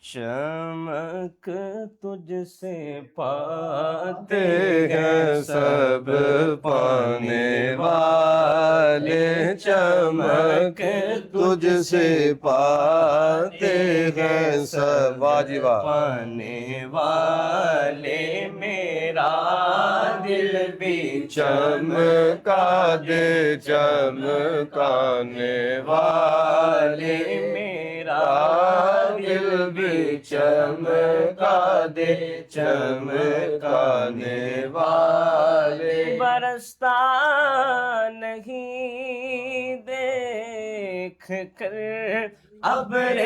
چمک تجھ سے پاتے ہیں سب پانے والے، چمک تجھ سے پاتے ہیں سب پانے والے، میرا دل بھی چمکا دے چمکانے والے، میرا دل بھی چمکا دے چمکانے والے۔ برستا نہیں دیکھ کر ابر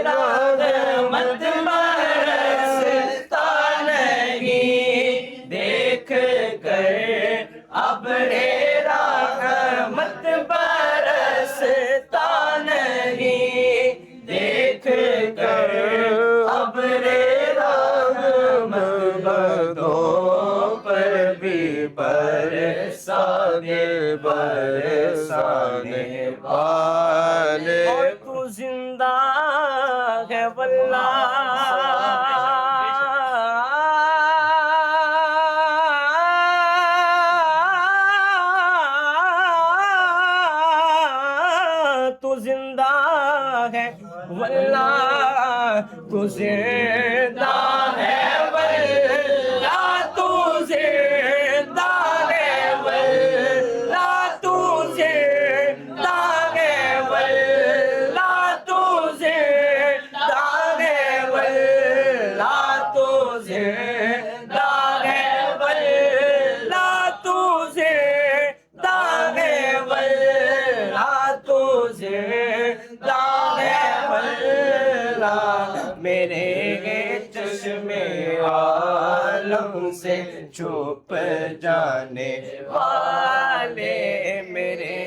رحمت، برستا نہیں دیکھ کر ابر رحمت، برستا نہیں دیکھ کر ابر رحمت، بدوں پر بھی برسا دے برسانے والے۔ اور تو زندہ ہے واللہ، تو زندہ ہے واللہ، تو زندہ ہے واللہ، تو زندہ ہے واللہ، تو زندہ ہے واللہ، تو زندہ ہے واللہ، تو زندہ ہے واللہ، تو زندہ ہے واللہ، تو زندہ ہے واللہ۔ میرے چشمے عالم سے چھپ جانے والے، میرے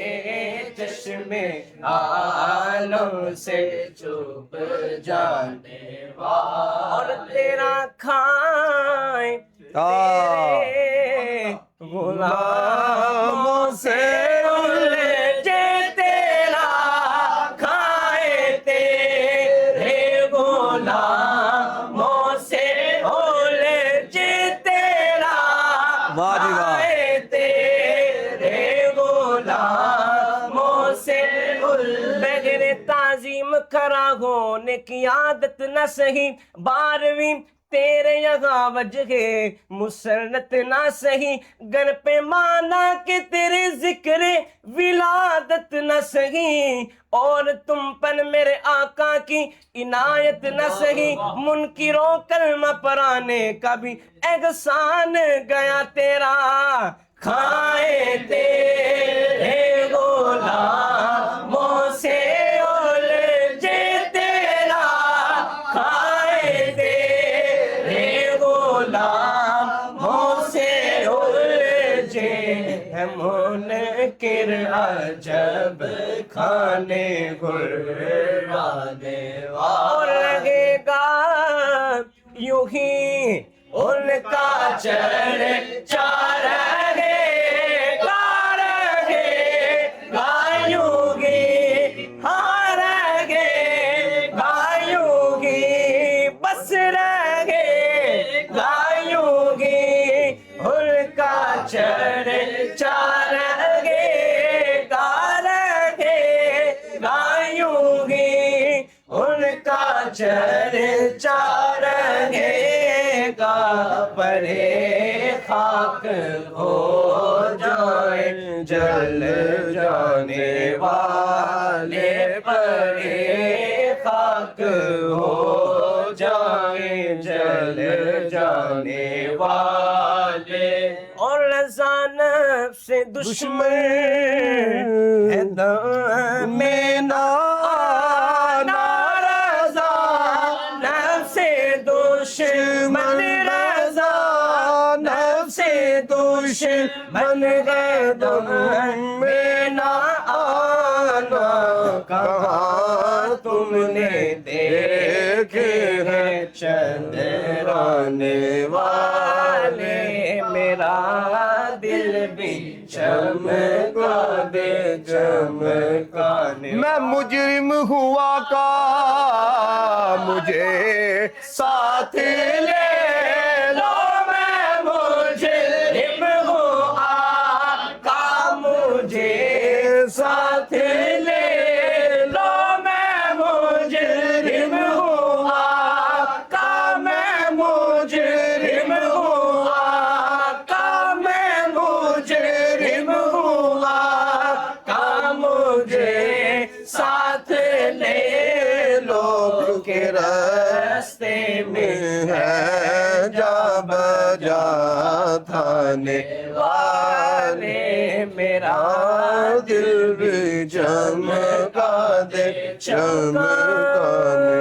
چشمے عالم سے چھپ جانے والے۔ اور تیرا کھائیں تیرے غلاموں سے الجھے، تیرا کھائیں تیرے غلاموں سے الجھے، تیرا کھائیں تیرے غلاموں سے بغیر تعظیم کرا ہونے کی عادت نہ سہی، 12ویں تیرے یہاں وجہ مسرت نہ سہی، گر پہ مانا کہ تیرے ذکر ولادت نہ سہی، اور تم پر میرے آقا کی عنایت نہ سہی، منکروں کلمہ پرانے کا بھی احسان گیا تیرا، کھائے تیرے غلاموں سے الجھے، تیرا کھائے تیرے غلاموں سے الجھے، ہے منکر عجب کھانے گھرانے والا۔ اور لگے گا یوں ہی ان کا چرچا رہے گا، رہے گا یوں ہی، ہاں رہے گا یوں ہی، بس رہے گا یوں ہی، ان کا چرچا رہے گا، رہے گا یوں ہی، ان کا چرچا رہے گا، پرے خاک ہو جائیں جل جانے والے، پرے خاک ہو جائیں جل جانے والے۔ اور رضا نفس سے دشمن ہے دم میں نہ آنا، رضا نفس سے دشمن، رضا نفس سے دشمن ہے دم میں نہ آنا، کہاں تم نے دیکھے ہیں چندرانے والے، میرا دل بھی چمکا دے چمکانے میں مجرم ہوا کا مجھے ساتھ لے لو میں مجرم ہوں آقا مجھے ساتھ لے لو میں مجرم ہوں آقا میں مجرم ہوں آقا میں مجرم ہوں آقا مجھے ساتھ لے لو کہ راستے میں ہے جا بجا تھانے والے میرا دل بھی چمکا دے چمکانے